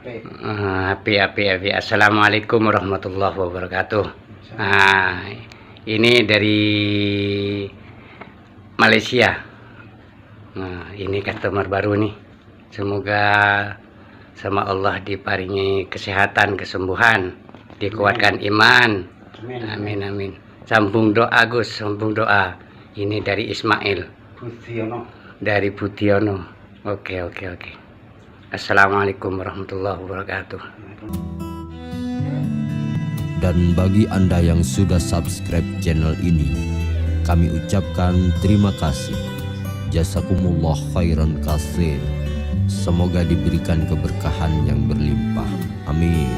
Api. Assalamualaikum warahmatullahi wabarakatuh. Ini dari Malaysia. Ini customer baru nih. Semoga sama Allah diparingi kesehatan, kesembuhan, dikuatkan iman. Amin. Sambung doa Gus, sambung doa. Ini dari Ismail. Dari Budiono. Oke. Assalamualaikum warahmatullahi wabarakatuh. Dan bagi Anda yang sudah subscribe channel ini, kami ucapkan terima kasih. Jazakumullah khairan katsir. Semoga diberikan keberkahan yang berlimpah. Amin.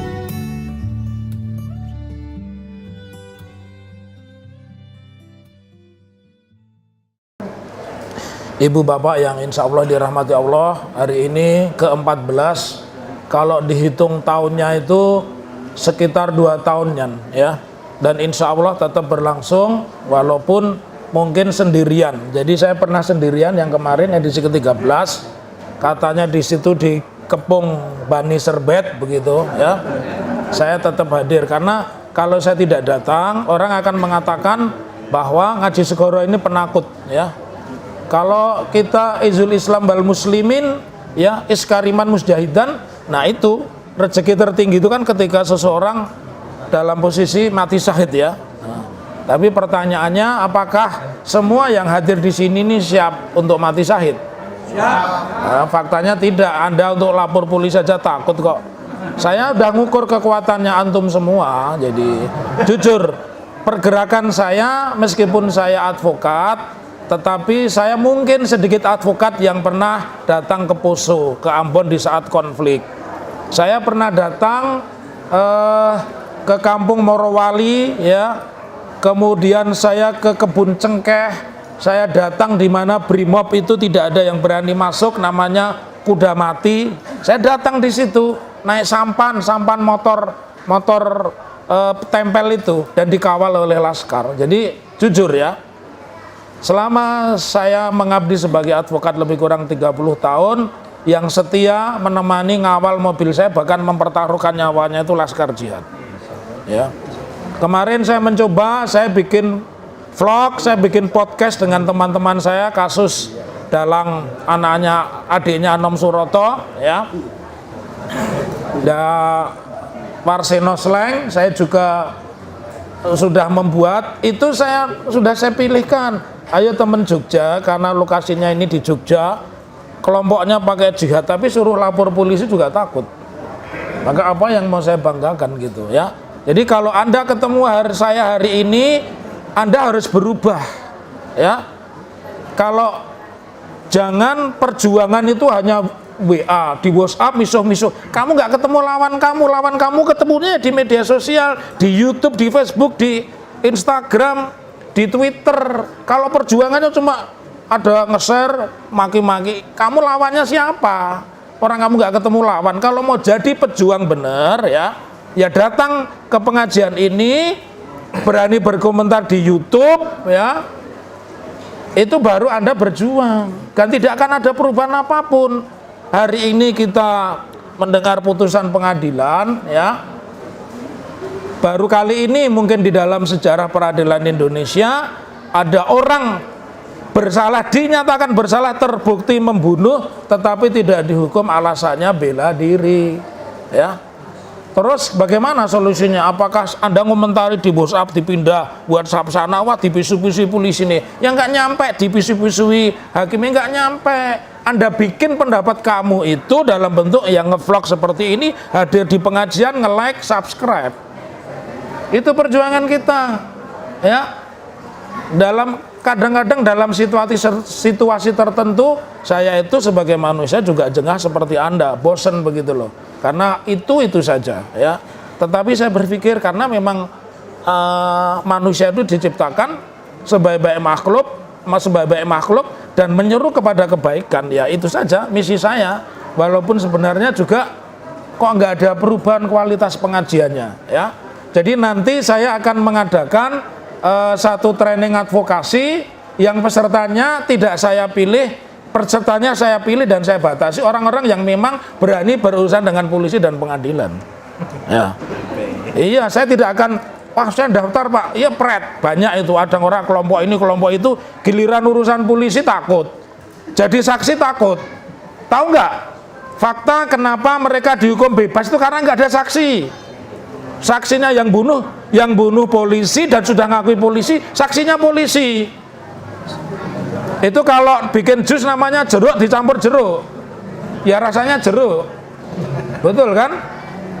Ibu bapak yang insya Allah dirahmati Allah, hari ini ke-14, kalau dihitung tahunnya itu sekitar 2 tahunan ya, dan insya Allah tetap berlangsung walaupun mungkin sendirian. Jadi saya pernah sendirian yang kemarin edisi ke-13, katanya di situ di Kepung Bani Serbet begitu ya, saya tetap hadir karena kalau saya tidak datang orang akan mengatakan bahwa Ngaji Segoro ini penakut ya. Kalau kita Izul Islam wal Muslimin ya, iskariman musjahidan, nah itu rezeki tertinggi itu kan ketika seseorang dalam posisi mati syahid ya. Tapi pertanyaannya, apakah semua yang hadir di sini ini siap untuk mati syahid? Siap. Faktanya tidak. Anda untuk lapor polisi saja takut kok. Saya udah ngukur kekuatannya antum semua. Jadi jujur, pergerakan saya meskipun saya advokat, tetapi saya mungkin sedikit advokat yang pernah datang ke Poso, ke Ambon di saat konflik. Saya pernah datang ke Kampung Morowali ya, kemudian saya ke Kebun Cengkeh, saya datang di mana Brimob itu tidak ada yang berani masuk, namanya kuda mati. Saya datang di situ naik sampan motor tempel itu dan dikawal oleh laskar. Jadi jujur ya, selama saya mengabdi sebagai advokat lebih kurang 30 tahun, yang setia menemani ngawal mobil saya, bahkan mempertaruhkan nyawanya itu laskar jihad. Ya. Kemarin saya mencoba, saya bikin vlog, saya bikin podcast dengan teman-teman saya, kasus dalang adiknya Anom Suroto, ya. Dan Warseno Sleng, saya juga sudah membuat, itu sudah saya pilihkan. Ayo teman Jogja, karena lokasinya ini di Jogja, kelompoknya pakai jihad, tapi suruh lapor polisi juga takut. Maka apa yang mau saya banggakan gitu ya. Jadi kalau Anda ketemu saya hari ini, Anda harus berubah ya. Kalau jangan perjuangan itu hanya WA, di WhatsApp, misuh-misuh. Kamu nggak ketemu lawan kamu ketemunya di media sosial, di YouTube, di Facebook, di Instagram, di Twitter. Kalau perjuangannya cuma ada nge-share, maki-maki, kamu lawannya siapa? Orang kamu nggak ketemu lawan. Kalau mau jadi pejuang bener ya datang ke pengajian ini, berani berkomentar di YouTube ya, itu baru Anda berjuang. Dan tidak akan ada perubahan apapun. Hari ini kita mendengar putusan pengadilan ya. Baru kali ini mungkin di dalam sejarah peradilan Indonesia ada orang dinyatakan bersalah, terbukti membunuh, tetapi tidak dihukum, alasannya bela diri ya. Terus bagaimana solusinya? Apakah Anda ngomentari di WhatsApp, dipindah WhatsApp sana, wah dipisu-pisu polisi nih, yang nggak nyampe, dipisu-pisui hakimnya nggak nyampe. Anda bikin pendapat kamu itu dalam bentuk yang nge-vlog seperti ini, hadir di pengajian, nge-like, subscribe. Itu perjuangan kita ya. Kadang-kadang dalam situasi tertentu, saya itu sebagai manusia juga jengah seperti Anda, bosen begitu loh. Karena itu saja ya. Tetapi saya berpikir karena memang manusia itu diciptakan sebaik-baik makhluk dan menyeru kepada kebaikan, ya itu saja misi saya. Walaupun sebenarnya juga kok nggak ada perubahan kualitas pengajiannya ya. Jadi nanti saya akan mengadakan satu training advokasi yang pesertanya tidak saya pilih pesertanya saya pilih dan saya batasi orang-orang yang memang berani berurusan dengan polisi dan pengadilan. Ya. Iya, saya tidak akan, wah saya daftar Pak, iya pret, banyak itu, ada orang kelompok ini, kelompok itu, giliran urusan polisi takut, jadi saksi takut. Tahu nggak? Fakta kenapa mereka dihukum bebas itu karena nggak ada saksi. Saksinya yang bunuh polisi dan sudah ngakui polisi, saksinya polisi. Itu kalau bikin jus namanya jeruk dicampur jeruk, ya rasanya jeruk, betul kan?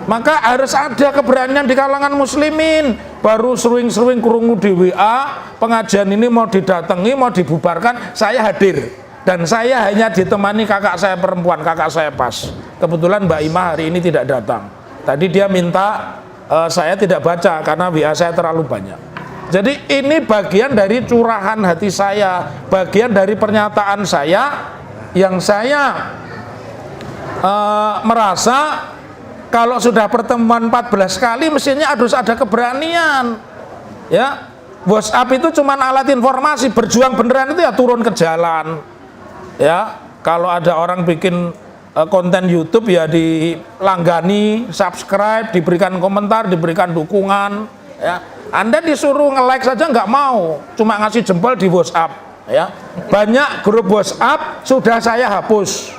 Maka harus ada keberanian di kalangan muslimin. Baru sering-sering kurungu di WA, pengajian ini mau didatangi, mau dibubarkan, saya hadir. Dan saya hanya ditemani kakak saya perempuan, kakak saya pas. Kebetulan Mbak Ima hari ini tidak datang. Tadi dia minta saya tidak baca karena WA saya terlalu banyak. Jadi ini bagian dari curahan hati saya, bagian dari pernyataan saya yang saya merasa kalau sudah pertemuan 14 kali mestinya harus ada keberanian. Ya, WhatsApp itu cuma alat informasi, berjuang beneran itu ya turun ke jalan. Ya, kalau ada orang bikin konten YouTube ya dilanggani, subscribe, diberikan komentar, diberikan dukungan. Ya, Anda disuruh nge-like saja nggak mau, cuma ngasih jempol di WhatsApp. Ya, banyak grup WhatsApp sudah saya hapus.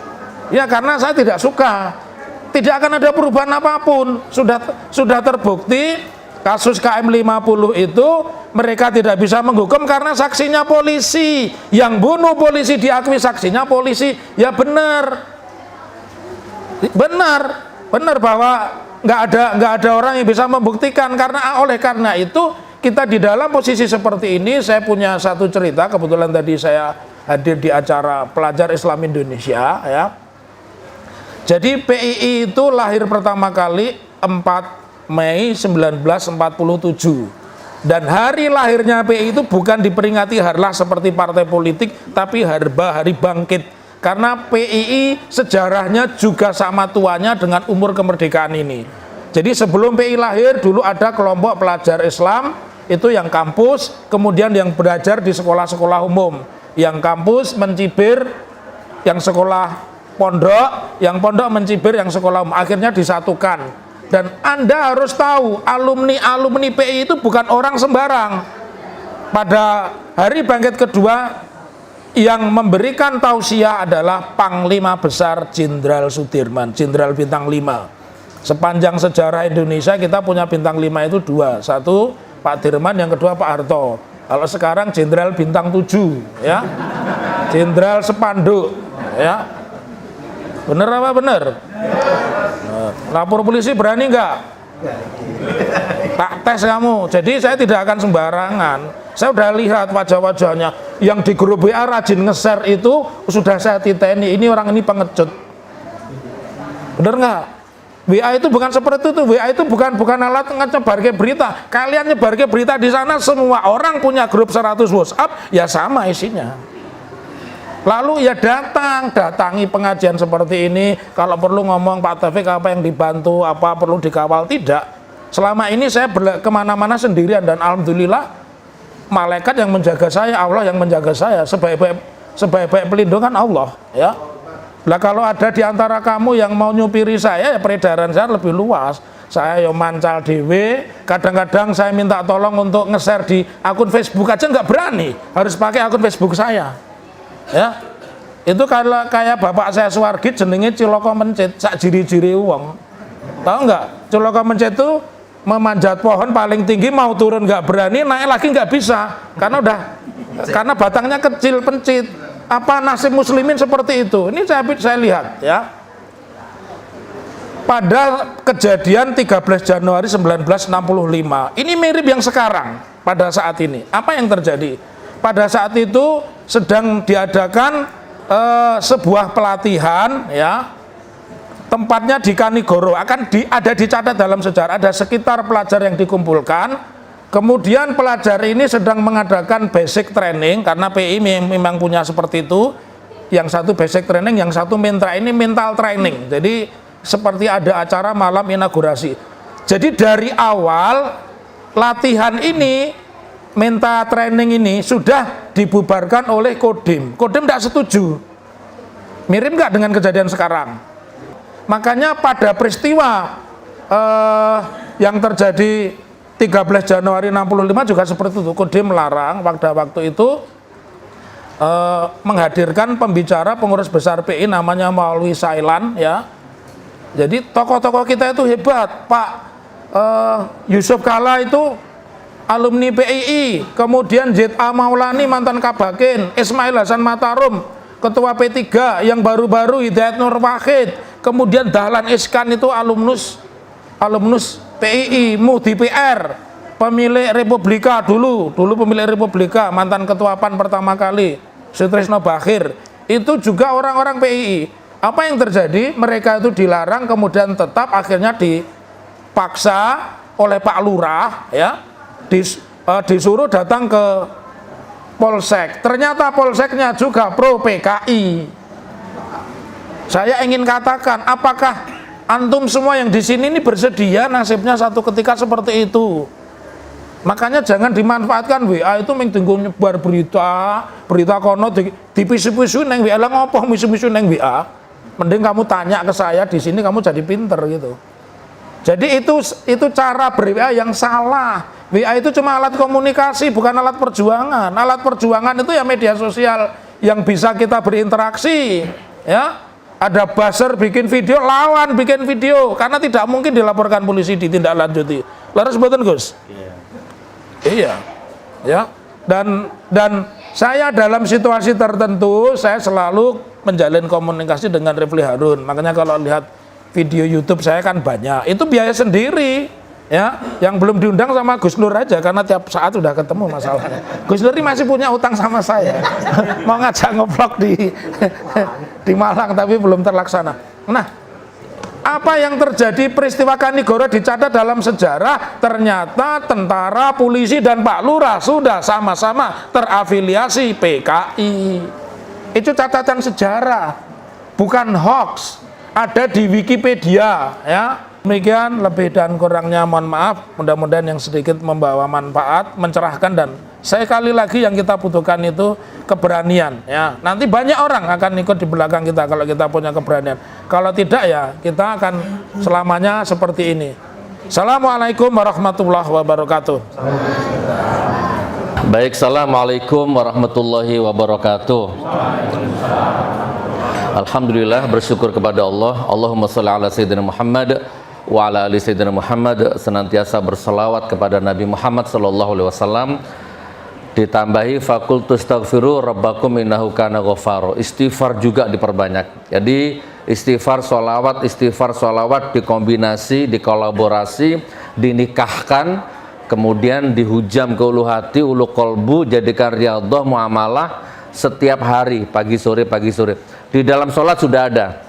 Ya, karena saya tidak suka. Tidak akan ada perubahan apapun. Sudah terbukti kasus KM50 itu mereka tidak bisa menghukum karena saksinya polisi. Yang bunuh polisi diakui saksinya polisi. Ya benar bahwa nggak ada orang yang bisa membuktikan. Oleh karena itu kita di dalam posisi seperti ini, saya punya satu cerita. Kebetulan tadi saya hadir di acara Pelajar Islam Indonesia, ya. Jadi PII itu lahir pertama kali 4 Mei 1947. Dan hari lahirnya PII itu bukan diperingati harlah seperti partai politik, tapi hari bangkit. Karena PII sejarahnya juga sama tuanya dengan umur kemerdekaan ini. Jadi sebelum PII lahir dulu ada kelompok pelajar Islam, itu yang kampus, kemudian yang belajar di sekolah-sekolah umum. Yang kampus mencibir yang sekolah pondok, yang pondok mencibir yang sekolah umum, akhirnya disatukan. Dan Anda harus tahu, alumni PII itu bukan orang sembarang. Pada hari bangkit kedua, yang memberikan tausiah adalah Panglima Besar Jenderal Sudirman, Jenderal Bintang 5. Sepanjang sejarah Indonesia kita punya Bintang 5 itu 2. Satu Pak Dirman, yang kedua Pak Harto. Kalau sekarang Jenderal Bintang 7, ya. Jenderal Sepanduk, ya. Bener apa bener? Lapor polisi berani nggak? Tak tes kamu. Jadi saya tidak akan sembarangan. Saya udah lihat wajah-wajahnya. Yang di grup WA rajin nge-share itu sudah saya titeni. Ini orang ini pengecut. Bener nggak? WA itu bukan seperti itu. WA itu bukan alat nyebar ke berita. Kalian nyebar ke berita di sana, semua orang punya grup 100 WhatsApp, ya sama isinya. Lalu ya datangi pengajian seperti ini. Kalau perlu ngomong Pak Taufik apa yang dibantu, apa perlu dikawal, tidak. Selama ini saya kemana-mana sendirian dan alhamdulillah malaikat yang menjaga saya, Allah yang menjaga saya. Sebaik-baik pelindungan Allah, ya. Lah kalau ada di antara kamu yang mau nyupiri saya, ya peredaran saya lebih luas. Saya yo mancal dewe, kadang-kadang saya minta tolong untuk nge-share di akun Facebook aja nggak berani, harus pakai akun Facebook saya. Ya, itu kalau kayak bapak saya Suwargit jenenge Ciloko Mencit, sak jiri-jiri uang. Tahu nggak? Ciloko Mencit itu memanjat pohon paling tinggi, mau turun nggak berani, naik lagi nggak bisa, karena batangnya kecil pencit. Apa nasib muslimin seperti itu? Ini saya lihat, ya. Pada kejadian 13 Januari 1965, ini mirip yang sekarang pada saat ini. Apa yang terjadi? Pada saat itu sedang diadakan sebuah pelatihan, ya, tempatnya di Kanigoro, ada dicatat dalam sejarah, ada sekitar pelajar yang dikumpulkan. Kemudian pelajar ini sedang mengadakan basic training, karena PI memang punya seperti itu, yang satu basic training, yang satu ini mental training. Jadi seperti ada acara malam inaugurasi. Jadi dari awal latihan ini, mental training ini sudah dibubarkan oleh Kodim. Kodim tidak setuju. Mirip nggak dengan kejadian sekarang? Makanya pada peristiwa yang terjadi 13 Januari 65 juga seperti itu. Kodim melarang pada waktu itu menghadirkan pembicara pengurus besar PI namanya Maulwi Sailan, ya. Jadi tokoh-tokoh kita itu hebat. Pak Yusuf Kalla itu alumni PII, kemudian Z.A. Maulani mantan Kabakin, Ismail Hasan Matarum ketua P3 yang baru-baru, Hidayat Nur Wahid, kemudian Dahlan Iskan itu alumnus PII, Muhdi PR, pemilik Republika dulu pemilik Republika, mantan ketua PAN pertama kali, Sutrisno Bakhir, itu juga orang-orang PII. Apa yang terjadi? Mereka itu dilarang, kemudian tetap akhirnya dipaksa oleh Pak Lurah, ya, disuruh datang ke Polsek. Ternyata Polseknya juga pro PKI. Saya ingin katakan, apakah antum semua yang di sini ini bersedia nasibnya satu ketika seperti itu? Makanya jangan dimanfaatkan WA itu mengtinggu nyebar berita kono di pisu-pisu neng WA lah, ngopoh misu-misu neng WA. Mending kamu tanya ke saya di sini, kamu jadi pinter gitu. Jadi itu cara ber-WA yang salah. WA itu cuma alat komunikasi, bukan alat perjuangan. Alat perjuangan itu ya media sosial yang bisa kita berinteraksi, ya. Ada buzzer bikin video, lawan bikin video, karena tidak mungkin dilaporkan polisi ditindaklanjuti. Laras mboten, Gus? Iya. Ya. Dan saya dalam situasi tertentu saya selalu menjalin komunikasi dengan Refli Harun. Makanya kalau lihat video YouTube saya kan banyak, itu biaya sendiri, ya. Yang belum diundang sama Gus Nur aja, karena tiap saat sudah ketemu masalahnya. Gus Nur ini masih punya utang sama saya, mau ngajak ngevlog di Malang tapi belum terlaksana. Nah, apa yang terjadi peristiwa Kanigoro dicatat dalam sejarah, ternyata tentara, polisi dan Pak Lurah sudah sama-sama terafiliasi PKI. Itu catatan sejarah, bukan hoax. Ada di Wikipedia, ya. Demikian, lebih dan kurangnya mohon maaf. Mudah-mudahan yang sedikit membawa manfaat, mencerahkan, dan sekali lagi yang kita butuhkan itu keberanian, ya. Nanti banyak orang akan ikut di belakang kita kalau kita punya keberanian. Kalau tidak, ya kita akan selamanya seperti ini. Assalamualaikum warahmatullahi wabarakatuh. Baik, assalamualaikum warahmatullahi wabarakatuh. Alhamdulillah, bersyukur kepada Allah. Allahumma sholli ala sayyidina Muhammad wa ala ali sayyidina Muhammad. Senantiasa berselawat kepada Nabi Muhammad sallallahu alaihi wasallam. Ditambahi fakultu astaghfiru rabbakum innahu kana ghafaro. Istighfar juga diperbanyak. Jadi istighfar sholawat dikombinasi, dikolaborasi, dinikahkan, kemudian dihujam ke ulu hati, ulu kolbu, jadikan riyadhah muamalah setiap hari, pagi sore. Di dalam sholat sudah ada,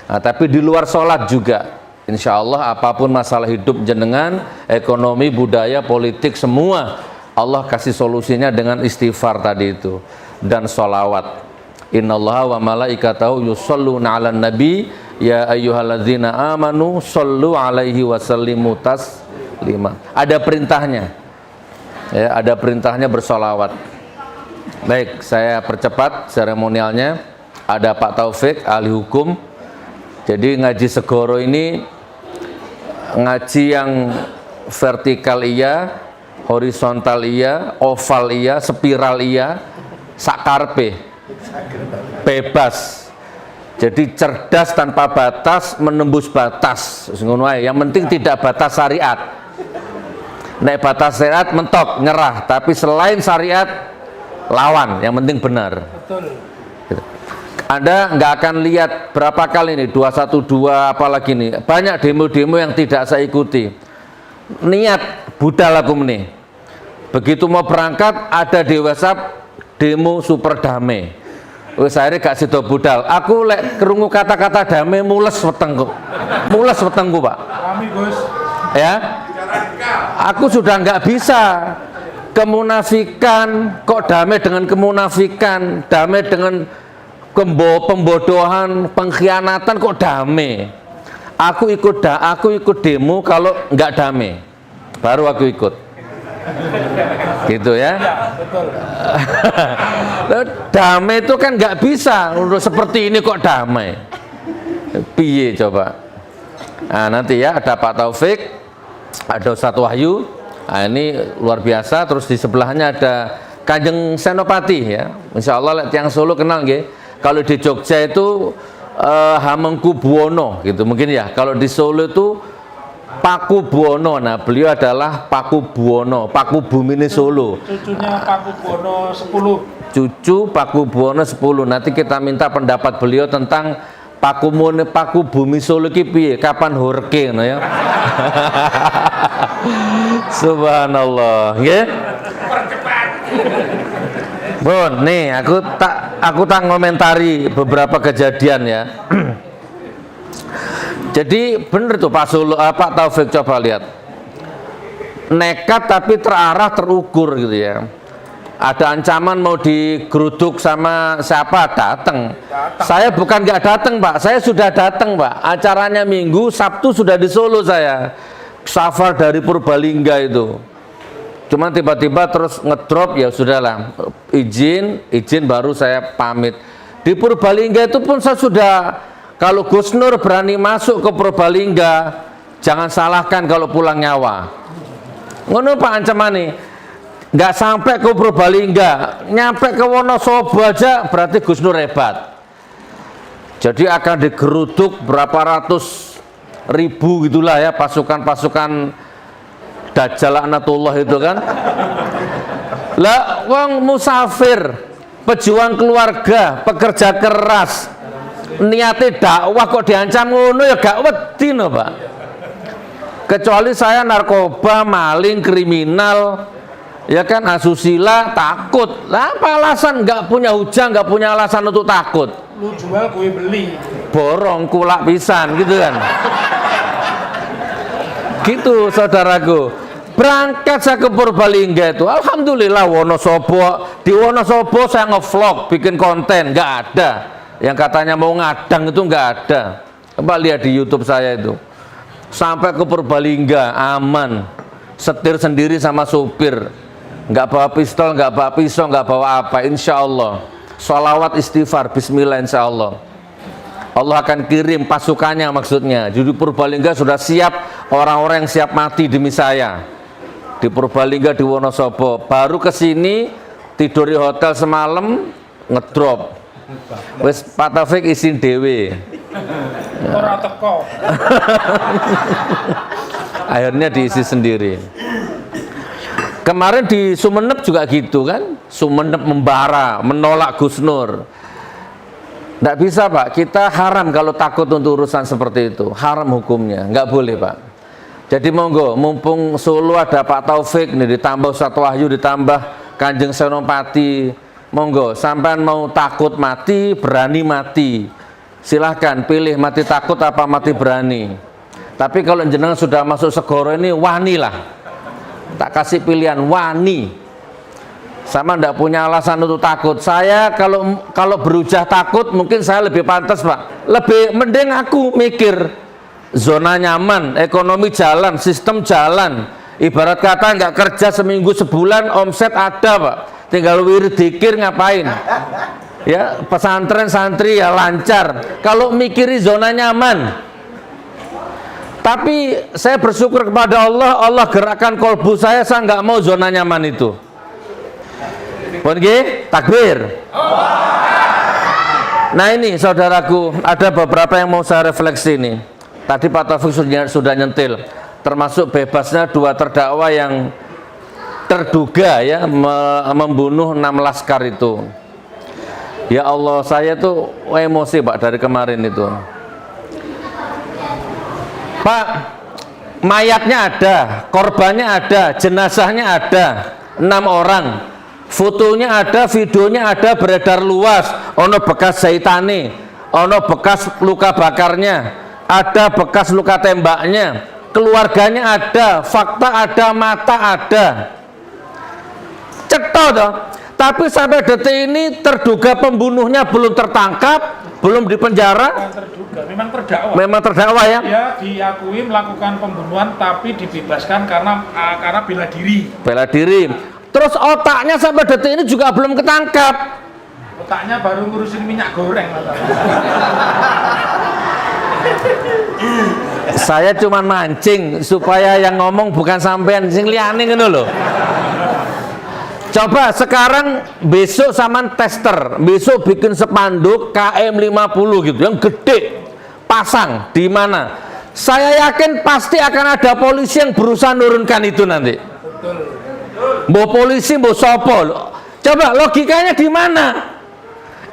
nah, tapi di luar sholat juga, insya Allah apapun masalah hidup jenengan, ekonomi, budaya, politik, semua Allah kasih solusinya dengan istighfar tadi itu dan sholawat. Innallaha wa malaikatahu yusholluna 'alan nabi ya ayyuhalladzina amanu shollu 'alaihi wa sallimu taslima. Ada perintahnya, ya, ada perintahnya bersolawat. Baik, saya percepat seremonialnya. Ada Pak Taufik, ahli hukum. Jadi ngaji Segoro ini ngaji yang vertikal iya, horizontal iya, oval iya, spiral iya, sakarpe, bebas. Jadi cerdas tanpa batas, menembus batas. Yang penting tidak batas syariat. Nek batas syariat mentok, nyerah. Tapi selain syariat, lawan. Yang penting benar. Betul. Anda nggak akan lihat berapa kali nih 212 apalagi nih, banyak demo-demo yang tidak saya ikuti. Niat budal aku nih. Begitu mau berangkat ada di WhatsApp demo super damai. Wes akhirnya gak sido budal. Aku lek kerungu kata-kata damai mules wetengku. Pak. Kami Gus. Ya. Aku sudah nggak bisa. Kemunafikan kok damai dengan kemunafikan, damai dengan pembodohan, pengkhianatan kok damai. Aku ikut demo kalau nggak damai, baru aku ikut. gitu ya. Ya, betul. Damai itu kan nggak bisa untuk seperti ini kok damai. Piye coba? Nah, nanti ya ada Pak Taufik, ada Ustadz Wahyu. Nah, ini luar biasa. Terus di sebelahnya ada Kanjeng Senopati ya. Insya Allah yang Solo kenal nggih. Kalau di Jogja itu Hamengkubuwono gitu mungkin ya. Kalau di Solo itu Pakubuwono. Nah, beliau adalah Pakubuwono, Pakubumine Solo. Cucunya Pakubuwono 10. Cucu Pakubuwono 10. Nanti kita minta pendapat beliau tentang Pakubumi Solo ki piye, kapan hurke no ya. Subhanallah, nggih. Bon, nih aku tak ngomentari beberapa kejadian ya. Jadi bener tuh Pak Taufik, coba lihat. Nekat tapi terarah, terukur gitu ya. Ada ancaman mau digeruduk sama siapa, datang. Saya bukan nggak datang Pak, saya sudah datang Pak. Acaranya Minggu, Sabtu sudah di Solo saya. Safar dari Purbalingga itu. Cuman tiba-tiba terus ngedrop, ya sudahlah. Izin baru saya pamit. Di Purbalingga itu pun saya sudah, kalau Gus Nur berani masuk ke Purbalingga, jangan salahkan kalau pulang nyawa. Ngono Pak ancamannya. Nggak sampai ke Purbalingga, nyampe ke Wonosobo aja berarti Gus Nur hebat. Jadi akan digeruduk berapa ratus ribu gitulah ya, pasukan-pasukan Dajjal laknatullah itu kan. Lah wong musafir, pejuang keluarga, pekerja keras, niate dakwah kok diancam ngono ya gak wedi no Pak. Kecuali saya narkoba, maling, kriminal, ya kan, asusila, takut. Lah apa alasan? Nggak punya hujah, nggak punya alasan untuk takut. Lu jual gue beli. Borong kulak pisan gitu kan. Gitu saudaraku. Berangkat saya ke Purbalingga itu, alhamdulillah Wonosobo. Di Wonosobo saya ngevlog, bikin konten, nggak ada. Yang katanya mau ngadang itu nggak ada. Coba lihat di YouTube saya itu. Sampai ke Purbalingga aman. Setir sendiri sama supir. Nggak bawa pistol, nggak bawa pisau, nggak bawa apa, insya Allah. Sholawat istighfar, bismillah, insya Allah. Allah akan kirim pasukannya maksudnya. Jadi Purbalingga sudah siap, orang-orang yang siap mati demi saya. Di Purbalingga, di Wonosobo. Baru ke sini, tidur di hotel semalam, ngedrop. Wes Pak Taufik isin dewe. Ora teko. Akhirnya diisi sendiri. Kemarin di Sumeneb juga gitu kan, Sumeneb membara, menolak Gus Nur. Nggak bisa Pak, kita haram kalau takut untuk urusan seperti itu, haram hukumnya, nggak boleh Pak. Jadi monggo, mumpung Solo ada Pak Taufik nih, ditambah Ustadz Wahyu, ditambah Kanjeng Senopati, monggo, sampean mau takut mati, berani mati, silahkan pilih mati takut apa mati berani. Tapi kalau jenengan sudah masuk segoro ini, wani lah. Tak kasih pilihan, wani. Sama ndak punya alasan untuk takut. Saya kalau berujah takut, mungkin saya lebih pantas Pak. Lebih mending aku mikir zona nyaman, ekonomi jalan, sistem jalan. Ibarat kata nggak kerja seminggu sebulan, omset ada Pak. Tinggal wirid dikir ngapain? Ya pesantren santri ya lancar. Kalau mikiri zona nyaman. Tapi saya bersyukur kepada Allah, Allah gerakkan kolbu saya nggak mau zona nyaman itu. Oke, takbir. Nah ini saudaraku, ada beberapa yang mau saya refleksi nih. Tadi Pak Taufik sudah nyentil, termasuk bebasnya dua terdakwa yang terduga ya membunuh 6 laskar itu. Ya Allah, saya tuh emosi Pak dari kemarin itu. Pak, mayatnya ada, korbannya ada, jenazahnya ada, 6 orang, fotonya ada, videonya ada, beredar luas, ono bekas jahitane, ono bekas luka bakarnya, ada bekas luka tembaknya, keluarganya ada, fakta ada, mata ada, cetok toh. Tapi sampai detik ini terduga pembunuhnya belum tertangkap, belum dipenjara, Terduga, memang terdakwa. memang terdakwa ya. Dia diakui melakukan pembunuhan tapi dibebaskan karena bela diri. Bela diri. Terus otaknya sampai detik ini juga belum ketangkap. Otaknya baru ngurusin minyak goreng. Saya cuma mancing supaya yang ngomong bukan sampean sing liyane ngono lho. Coba sekarang besok saman tester, besok bikin spanduk KM50 gitu yang gede, pasang di mana? Saya yakin pasti akan ada polisi yang berusaha nurunkan itu nanti. Mbok polisi, mbok sopo. Coba logikanya di mana?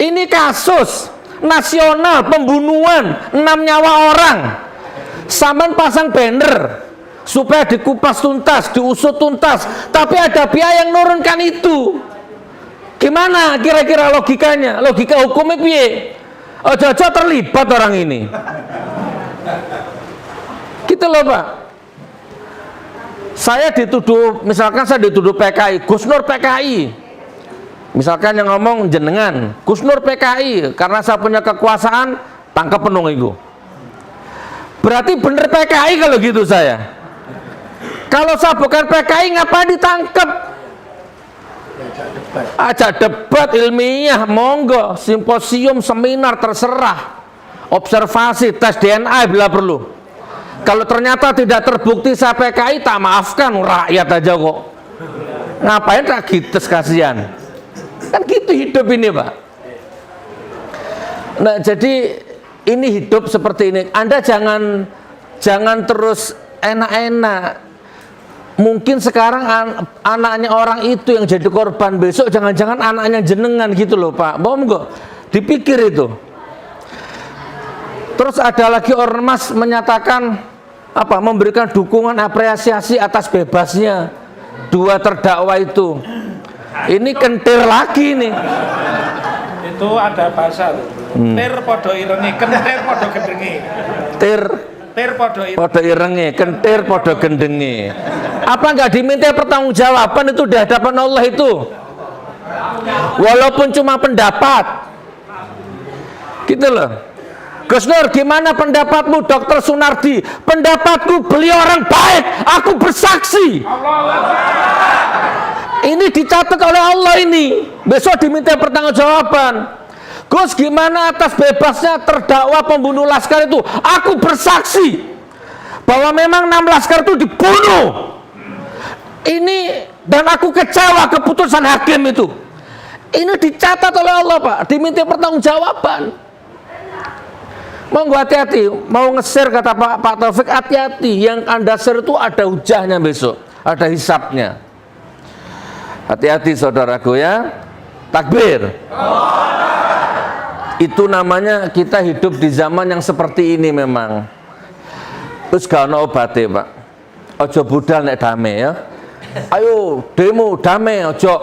Ini kasus nasional pembunuhan 6 nyawa orang. Saman pasang banner supaya dikupas tuntas, diusut tuntas, tapi ada pihak yang nurunkan itu. Gimana kira-kira logikanya? Logika hukumnya piye? Ojo-ojo terlibat orang ini. Gitu loh Pak. Saya dituduh, misalkan saya dituduh PKI, Gus Nur PKI. Misalkan yang ngomong jenengan, Gus Nur PKI, karena saya punya kekuasaan, tangkap penuh itu. Berarti bener PKI kalau gitu saya. Kalau saya bukan PKI, ngapain ditangkap? Ajak debat ilmiah, monggo, simposium, seminar, terserah. Observasi, tes DNA bila perlu. Kalau ternyata tidak terbukti saya PKI, tak maafkan rakyat aja kok. Ngapain rakites kasihan? Kan gitu hidup ini Pak. Nah jadi ini hidup seperti ini. Anda jangan terus enak-enak. Mungkin sekarang anaknya orang itu yang jadi korban, besok jangan-jangan anaknya jenengan gitu loh Pak. Monggo dipikir itu. Terus ada lagi ormas menyatakan apa, memberikan dukungan apresiasi atas bebasnya 2 terdakwa itu. Ini kentir lagi nih. Itu ada bahasa tuh. Tir podo irenge, kentir podo gendenge. Tir podo irenge, kentir podo gendenge. Apa nggak diminta pertanggungjawaban itu di hadapan Allah itu? Walaupun cuma pendapat. Gitu loh. Gus Nur, gimana pendapatmu? Dokter Sunardi, pendapatku beliau orang baik, aku bersaksi. Ini dicatat oleh Allah ini. Besok diminta pertanggungjawaban. Gus, gimana atas bebasnya terdakwa pembunuh laskar itu? Aku bersaksi bahwa memang 6 laskar itu dibunuh. Ini, dan aku kecewa keputusan hakim itu. Ini dicatat oleh Allah Pak, diminta pertanggungjawaban. Monggo hati-hati, mau nge-share kata Pak Taufik, hati-hati, yang Anda share itu ada hujahnya besok, ada hisapnya. Hati-hati saudaraku ya. Takbir. Itu namanya kita hidup di zaman yang seperti ini memang. Terus gak ono obate Pak. Ojo budal nek damai ya. Ayo demo damai, ojo.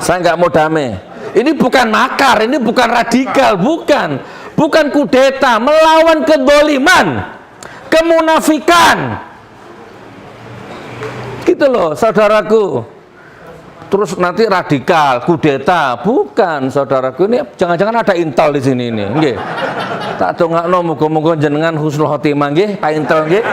Saya nggak mau damai. Ini bukan makar, ini bukan radikal, bukan kudeta, melawan kedzaliman, kemunafikan. Gitu loh saudaraku. Terus nanti radikal, kudeta, bukan saudaraku. Ini jangan-jangan ada intel di sini ini, nggih. Tak dongakno muga-muga jenengan husnul khotimah nggih, Pak Intel nggih.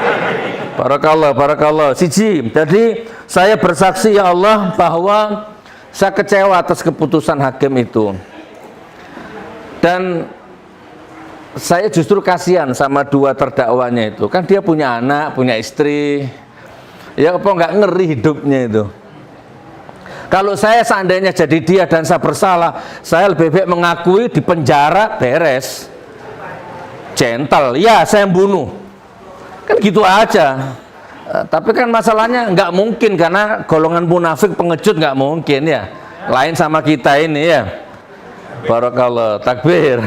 Barakallah. Siji. Jadi saya bersaksi ya Allah bahwa saya kecewa atas keputusan hakim itu. Dan saya justru kasihan sama 2 terdakwanya itu. Kan dia punya anak, punya istri. Ya apa nggak ngeri hidupnya itu. Kalau saya seandainya jadi dia dan saya bersalah, saya lebih baik mengakui di penjara, beres. Gentle, ya saya bunuh. Kan gitu aja. Tapi kan masalahnya nggak mungkin karena golongan munafik pengecut nggak mungkin ya. Lain sama kita ini ya. Barakallah, takbir.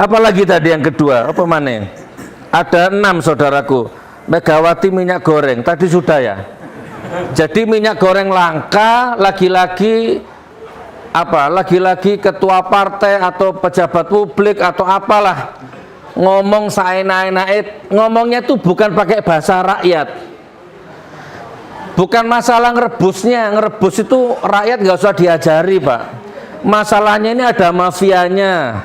Apalagi tadi yang kedua, apa mana? Ada 6 saudaraku. Megawati minyak goreng, tadi sudah ya. Jadi minyak goreng langka, lagi-lagi apa? Lagi-lagi ketua partai atau pejabat publik atau apalah ngomong saenak-enak, ngomongnya tuh bukan pakai bahasa rakyat. Bukan masalah ngerebusnya, ngerebus itu rakyat nggak usah diajari Pak. Masalahnya ini ada mafianya,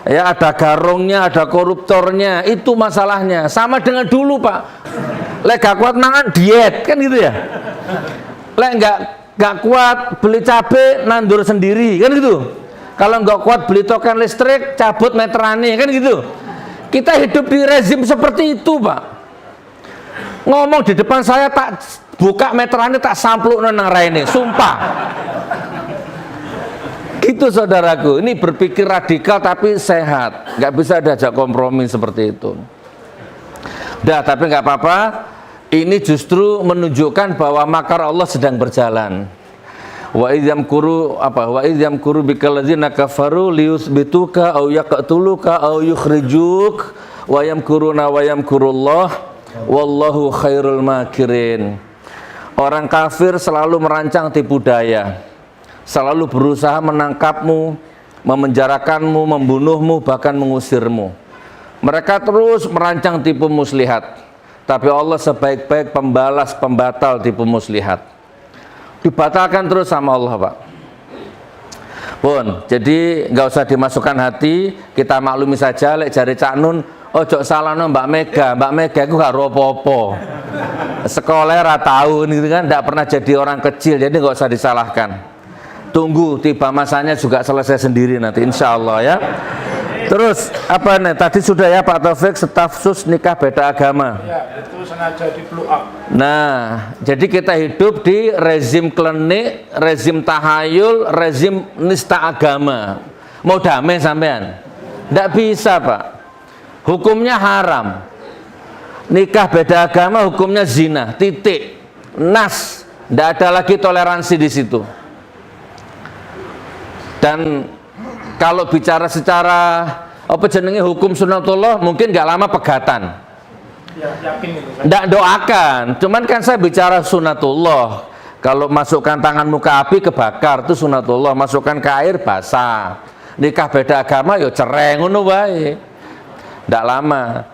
ya, ada garongnya, ada koruptornya, itu masalahnya. Sama dengan dulu Pak, lek gak kuat mangan diet kan gitu ya, lek nggak kuat beli cabe nandur sendiri kan gitu, kalau nggak kuat beli token listrik cabut meterane kan gitu. Kita hidup di rezim seperti itu Pak. Ngomong di depan saya tak buka meterane tak sampluk nang raine, sumpah. Gitu saudaraku, ini berpikir radikal tapi sehat, nggak bisa diajak kompromi seperti itu. Dah, tapi nggak apa-apa. Ini justru menunjukkan bahwa makar Allah sedang berjalan. Wa idzam kuru bikal ladzina kafaru liyusbituka aw yaqtuluka aw yukhrijuk wa yamkuruna wa yamkurullah wallahu khairul makirin. Orang kafir selalu merancang tipu daya, selalu berusaha menangkapmu, memenjarakanmu, membunuhmu, bahkan mengusirmu. Mereka terus merancang tipu muslihat, tapi Allah sebaik-baik pembalas pembatal tipu muslihat. Dibatalkan terus sama Allah Pak. Pun, jadi nggak usah dimasukkan hati, kita maklumi saja. Lek jari Cak Nun, ojo salahno Mbak Mega itu gak apa-apa. Sekolah ra tahun gitu kan, nggak pernah jadi orang kecil, jadi nggak usah disalahkan. Tunggu tiba masanya juga selesai sendiri nanti insya Allah ya. Terus apa nih? Tadi sudah ya Pak Taufik, staf sus nikah beda agama. Ya, itu sengaja di blow up. Nah, jadi kita hidup di rezim klenik, rezim tahayul, rezim nista agama. Mau damai sampean? Nggak bisa Pak. Hukumnya haram. Nikah beda agama hukumnya zina. Titik. Nas. Nggak ada lagi toleransi di situ. Dan kalau bicara secara apa jenenge hukum sunatullah mungkin nggak lama pegatan. Ya, yakin itu. Nggak doakan, cuman kan saya bicara sunatullah. Kalau masukkan tanganmu ke api kebakar itu sunatullah, masukkan ke air basah. Nikah beda agama yo cerai ngono wae. Nggak lama.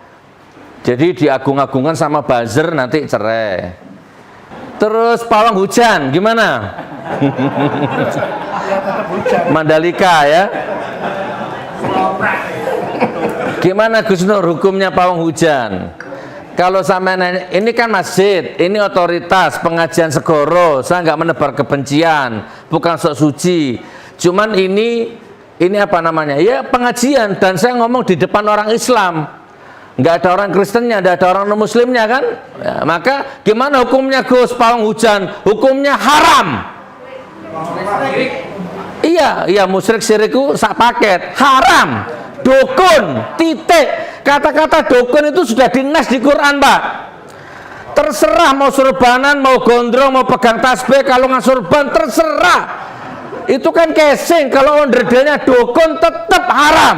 Jadi diagung-agungkan sama buzzer nanti cerai. Terus pawang hujan gimana? Mandalika ya. Gimana Gus Nur hukumnya pawang hujan? Kalau sama ini kan masjid, ini otoritas pengajian segoro, saya nggak menebar kebencian, bukan sok suci. Cuman ini apa namanya? Ya pengajian, dan saya ngomong di depan orang Islam, nggak ada orang Kristennya, nggak ada orang non Muslimnya kan? Ya, maka gimana hukumnya Gus pawang hujan? Hukumnya haram. Iya musyrik syirikku sak paket, haram, dukun, titik. Kata-kata dukun itu sudah dinas di Quran Pak. Terserah mau surbanan, mau gondrong, mau pegang tasbih, kalau nggak surban terserah. Itu kan casing, kalau onderdilnya dukun tetap haram.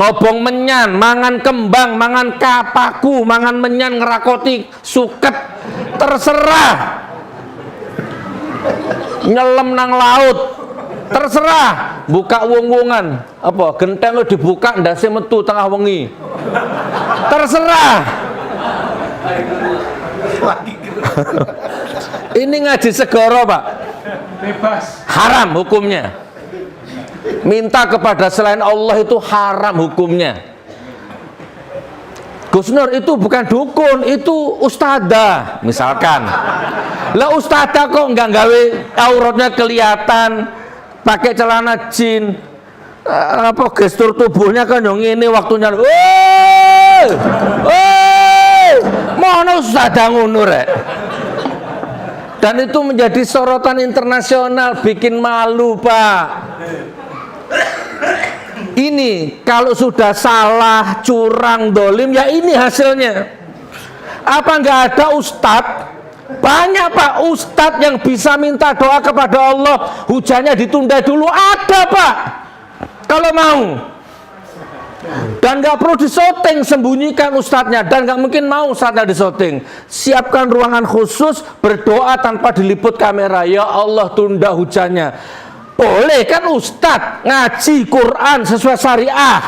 Ngobong menyan, mangan kembang, mangan kapaku, mangan menyan, ngerakoti suket, terserah. Nyelam nang laut terserah, buka wong-wongan apa genteng lo dibuka ndase metu tengah wengi terserah. Ini ngaji segoro Pak, Bebas. haram hukumnya. Minta kepada selain Allah itu haram hukumnya. Gus Nur itu bukan dukun, itu ustadzah misalkan. Lah ustadzah kok nggak gawe auratnya kelihatan, pakai celana jin, apa gestur tubuhnya kan yang ini waktunya. Mana ustadzah ngono rek. Dan itu menjadi sorotan internasional, bikin malu Pak. Ini kalau sudah salah, curang, dolim, ya ini hasilnya. Apa nggak ada ustadz? Banyak Pak ustadz yang bisa minta doa kepada Allah, hujannya ditunda dulu, ada Pak kalau mau. Dan nggak perlu disyuting, sembunyikan ustadznya, dan nggak mungkin mau ustadznya disyuting. Siapkan ruangan khusus, berdoa tanpa diliput kamera, ya Allah tunda hujannya. Boleh kan ustadz ngaji Quran sesuai syariah,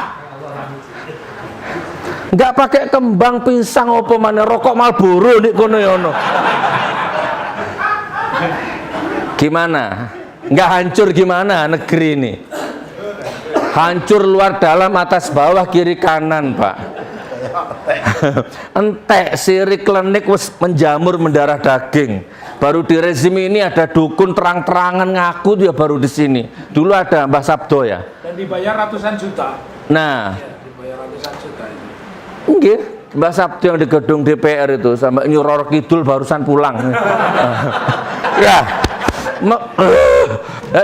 nggak pakai kembang pisang apa mana rokok Marlboro di kono yono. Gimana? Nggak hancur gimana negeri ini? Hancur luar dalam, atas bawah, kiri kanan, Pak. Entek sirik klinik wis menjamur mendarah daging. Baru di rezim ini ada dukun terang-terangan ngaku dia baru di sini. Dulu ada Mbah Sabdo ya. Dan dibayar ratusan juta. Nah, Dibayar ratusan juta itu. nggih, Mbah Sabdo yang di gedung DPR itu sampai Nyuror Kidul barusan pulang. Ya.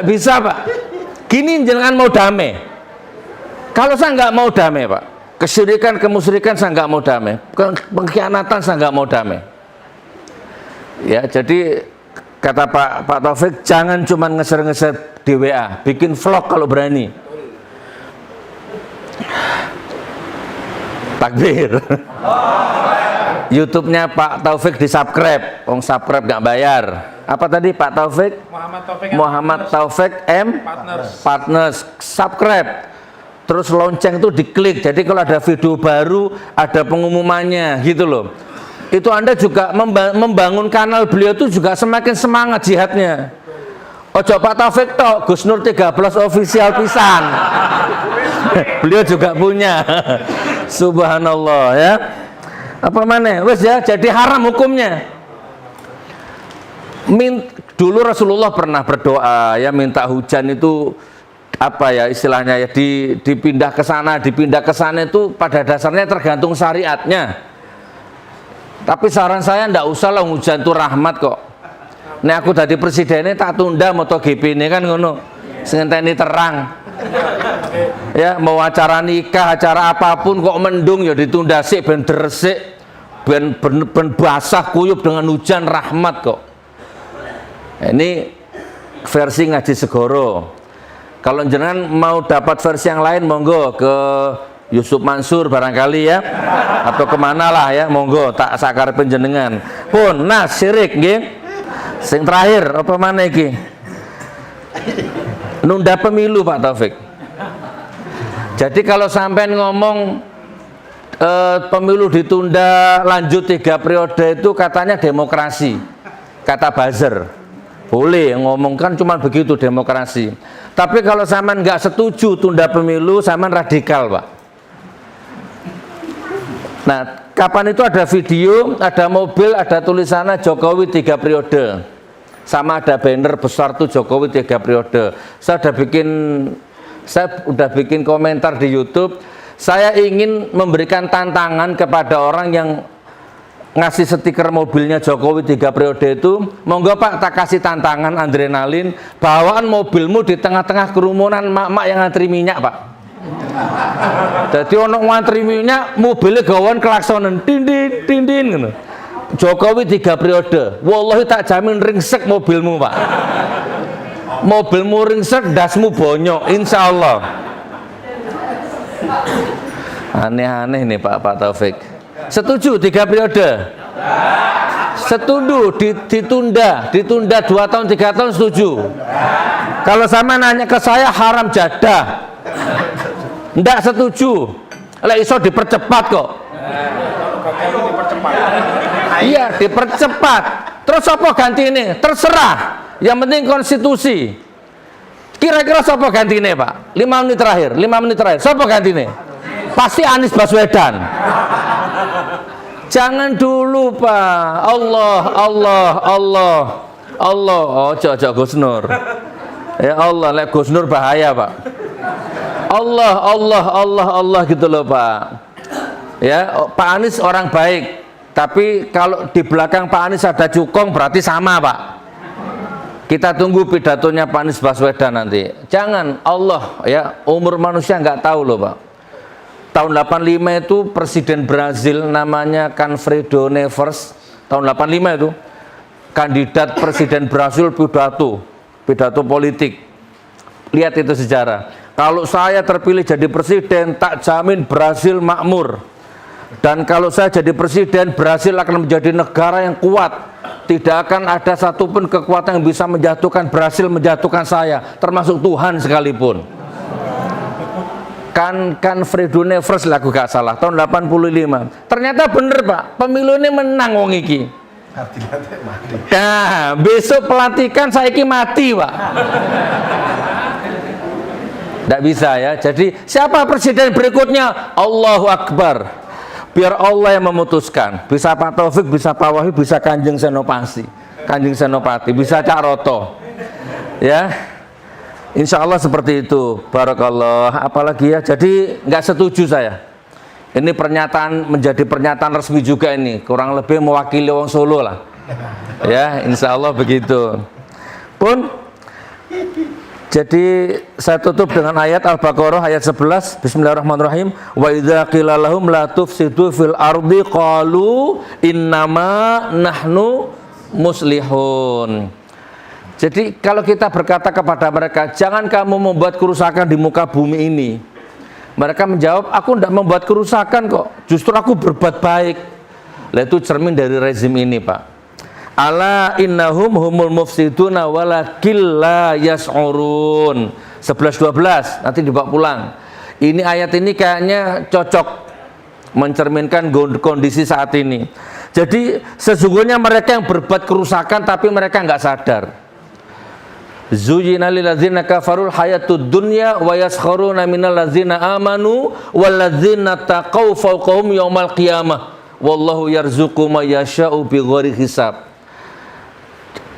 Bisa, Pak. Gini jenengan mau damai. Kalau saya nggak mau damai, Pak. Kesyirikan, kemusyrikan saya nggak mau damai. Pengkhianatan saya nggak mau damai. Ya, jadi kata Pak Taufik, jangan cuma ngeser-ngeser di WA, bikin vlog kalau berani. Takbir. YouTube-nya Pak Taufik di subscribe, subscribe nggak bayar. Apa tadi Pak Taufik? Muhammad Taufik M Partners. Subscribe. Terus lonceng itu diklik. Jadi kalau ada video baru, ada pengumumannya gitu loh. Itu Anda juga membangun kanal beliau itu juga semakin semangat jihadnya. Ojo Pak Taufik tok, Gus Nur 13 official pisan. Beliau juga punya. Subhanallah ya. Apa mana? Wes ya, jadi haram hukumnya. Dulu Rasulullah pernah berdoa ya, minta hujan itu apa ya istilahnya ya, dipindah ke sana, dipindah ke sana itu pada dasarnya tergantung syariatnya. Tapi saran saya ndak usah lah, hujan itu rahmat kok. Nek aku jadi presidennya tak tunda MotoGP ini kan ngono. Sengenteni terang. Ya, mau acara nikah, acara apapun kok mendung ya ditunda sik ben resik, ben basah kuyup dengan hujan rahmat kok. Ini versi Ngaji Segoro. Kalau jenengan mau dapat versi yang lain monggo ke Yusuf Mansur barangkali ya, atau kemana lah ya, monggo tak sakar penjenengan. Pun nah syirik nggih. Sing terakhir apa mana iki? Nunda pemilu Pak Taufik. Jadi kalau sampean ngomong pemilu ditunda lanjut 3 periode itu katanya demokrasi. Kata buzzer. Boleh ngomong kan cuma begitu demokrasi. Tapi kalau sampean nggak setuju tunda pemilu, sampean radikal, Pak. Nah, kapan itu ada video, ada mobil, ada tulisannya Jokowi 3 periode. Sama ada banner besar tuh Jokowi 3 periode. Saya udah bikin komentar di YouTube. Saya ingin memberikan tantangan kepada orang yang ngasih stiker mobilnya Jokowi 3 periode itu, monggo Pak tak kasih tantangan adrenalin, bawaan mobilmu di tengah-tengah kerumunan mak-mak yang ngantri minyak, Pak. Jadi ono ngantri minyak, mobilnya gawan klaksonan tindin tindin gitu. Jokowi 3 periode, wallahi tak jamin ringsek mobilmu, Pak. Mobilmu ringsek, dasmu bonyok, insya Allah. Aneh-aneh nih Pak Taufik. Setuju 3 periode? Setuju ditunda 2 tahun 3 tahun setuju. Kalau sama nanya ke saya haram jadah, ndak setuju. Lek iso dipercepat kok. Iya dipercepat. Terus apa ganti ini? Terserah. Yang penting konstitusi. Kira-kira siapa ganti ini Pak? 5 menit terakhir. Siapa ganti ini? Pasti Anies Baswedan. Jangan dulu Pak. Allah. Ojo Gus Nur. Ya Allah, lek Gus Nur bahaya Pak. Allah gitu loh Pak. Ya, Pak Anies orang baik. Tapi kalau di belakang Pak Anies ada cukong berarti sama Pak. Kita tunggu pidatonya Pak Anies Baswedan nanti. Jangan Allah ya, umur manusia nggak tahu loh Pak. Tahun 85 itu presiden Brazil namanya Canfredo Neves, tahun 85 itu kandidat presiden Brazil pidato politik. Lihat itu sejarah. Kalau saya terpilih jadi presiden, tak jamin Brazil makmur. Dan kalau saya jadi presiden, Brazil akan menjadi negara yang kuat. Tidak akan ada satupun kekuatan yang bisa menjatuhkan Brazil, menjatuhkan saya, termasuk Tuhan sekalipun. Fredo Neves lagu gak salah tahun 85. Ternyata bener Pak, pemilu ini menang wong iki. Nah, besok pelantikan saiki mati, Pak. Tidak bisa ya. Jadi siapa presiden berikutnya? Allahu Akbar. Biar Allah yang memutuskan. Bisa Pak Taufik, bisa Pak Wahyu, bisa Kanjeng Senopati, bisa Cak Roto. Ya, insya Allah seperti itu. Barakallah. Apalagi ya. Jadi nggak setuju saya. Ini pernyataan menjadi pernyataan resmi juga ini. Kurang lebih mewakili wong Solo lah. Ya, insya Allah begitu. Pun. Jadi saya tutup dengan ayat Al-Baqarah ayat 11. Bismillahirrahmanirrahim. Wa idza qila lahum la tufsidu fil ardi qalu innama nahnu muslihun. Jadi kalau kita berkata kepada mereka, jangan kamu membuat kerusakan di muka bumi ini. Mereka menjawab, aku tidak membuat kerusakan kok. Justru aku berbuat baik. Nah, itu cermin dari rezim ini, Pak. Ala innahum humul mufsiduna walakil la yas'urun. 11-12 nanti dibawa pulang. Ini ayat ini kayaknya cocok mencerminkan kondisi saat ini. Jadi sesungguhnya mereka yang berbuat kerusakan tapi mereka nggak sadar. Zuyyina lil ladzina kafarul hayatud dunya wa yaskharuna minal ladzina amanu wal ladzina taqaw fawqahum yaumal qiyamah wallahu yarzuqu may yasha'u bighairi hisab.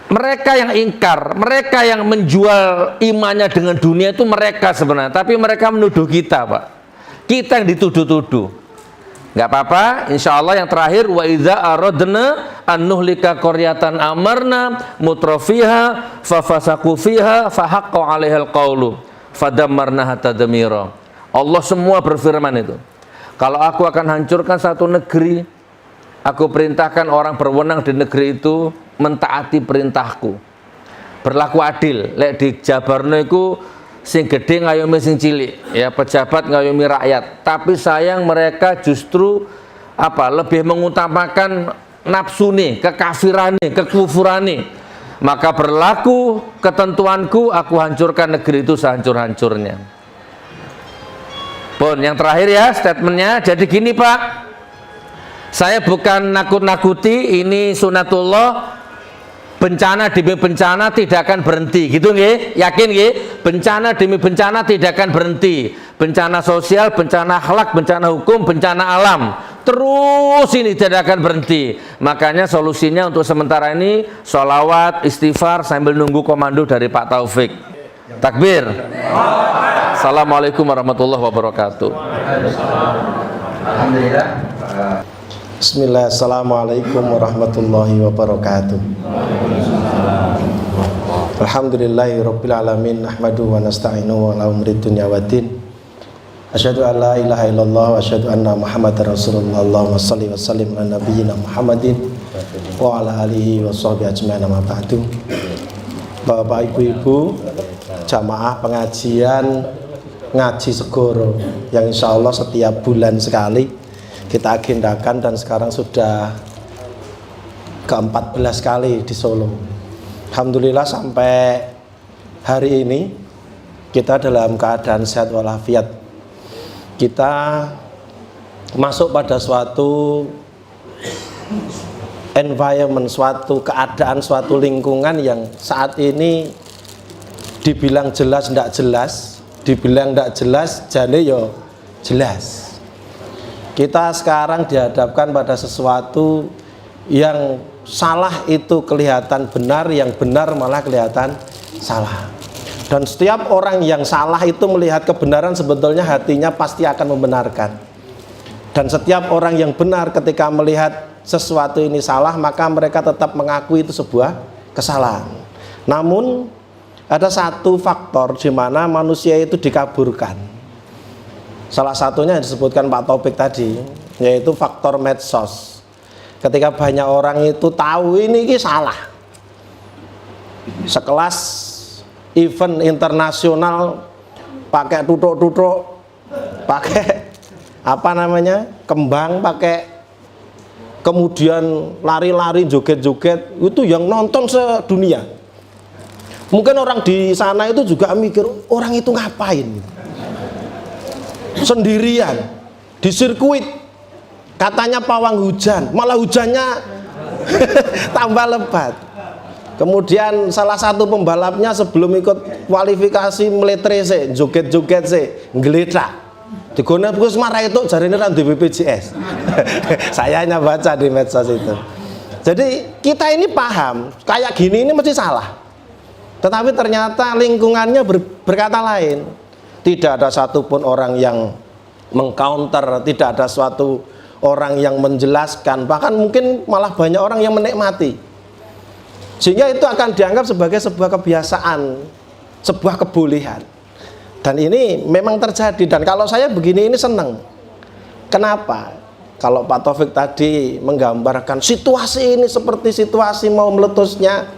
Mereka yang ingkar, mereka yang menjual imannya dengan dunia itu mereka sebenarnya, tapi mereka menuduh kita, Pak. Kita yang dituduh-tuduh. Nggak apa-apa, insya Allah yang terakhir, wa idza aradna an nuhlika qaryatan amarna mutrafiha fafasaku fiha fahaqqa 'alaihal qawlu fadammarnaha tadmira. Allah semua berfirman itu. Kalau aku akan hancurkan satu negeri, aku perintahkan orang berwenang di negeri itu mentaati perintahku, berlaku adil. Lek di Jabarno iku sing gede ngayomi sing cilik, ya pejabat ngayomi rakyat. Tapi sayang mereka justru lebih mengutamakan nafsu nih, kekafiran nih, kekufuran nih. Maka berlaku ketentuanku, aku hancurkan negeri itu sehancur-hancurnya. Pun yang terakhir ya statementnya. Jadi gini, Pak, saya bukan nakut-nakuti, ini sunatullah. Bencana demi bencana tidak akan berhenti, gitu nggih? Yakin nggih? Bencana demi bencana tidak akan berhenti. Bencana sosial, bencana akhlak, bencana hukum, bencana alam. Terus ini tidak akan berhenti. Makanya solusinya untuk sementara ini sholawat, istighfar sambil nunggu komando dari Pak Taufik. Takbir. Assalamualaikum warahmatullahi wabarakatuh. Alhamdulillah. Bismillah, assalamualaikum warahmatullahi wabarakatuh. Alhamdulillahi rabbil alamin, nahmadu wa nasta'inu wa ala umri dunya waddin. Asyhadu an la ilaha illallah wa asyhadu anna Muhammadar Rasulullah. Allahumma shalli wa sallim ala nabiyyina Muhammadin wa ala alihi wa sahbihi ajmain, amma ba'du. Bapak Ibu-ibu, jamaah pengajian ngaji Segoro yang insyaallah setiap bulan sekali kita agendakan dan sekarang sudah ke-14 kali di Solo. Alhamdulillah sampai hari ini kita dalam keadaan sehat walafiat. Kita masuk pada suatu environment, suatu keadaan, suatu lingkungan yang saat ini dibilang jelas tidak jelas, dibilang tidak jelas, jane yo jelas. Kita sekarang dihadapkan pada sesuatu yang salah itu kelihatan benar, yang benar malah kelihatan salah. Dan setiap orang yang salah itu melihat kebenaran sebetulnya hatinya pasti akan membenarkan. Dan setiap orang yang benar ketika melihat sesuatu ini salah, maka mereka tetap mengakui itu sebuah kesalahan. Namun ada satu faktor di mana manusia itu dikaburkan. Salah satunya yang disebutkan Pak Taufik tadi, yaitu faktor medsos. Ketika banyak orang itu tahu ini salah, sekelas event internasional pakai tutuk-tutuk, pakai kembang, pakai kemudian lari-lari, joget-joget, itu yang nonton sedunia. Mungkin orang di sana itu juga mikir, orang itu ngapain sendirian di sirkuit, katanya pawang hujan, malah hujannya tambah lebat. Kemudian salah satu pembalapnya sebelum ikut kualifikasi meletre sih, joget-joget sih, ngeledak. Digone Gus marah itu jarine ra duwe BPJS. Saya hanya baca di medsos itu. Jadi kita ini paham kayak gini ini mesti salah. Tetapi ternyata lingkungannya berkata lain. Tidak ada satupun orang yang mengcounter, tidak ada suatu orang yang menjelaskan, bahkan mungkin malah banyak orang yang menikmati. Sehingga itu akan dianggap sebagai sebuah kebiasaan, sebuah kebolehan. Dan ini memang terjadi, dan kalau saya begini ini senang. Kenapa? Kalau Pak Taufik tadi menggambarkan situasi ini seperti situasi mau meletusnya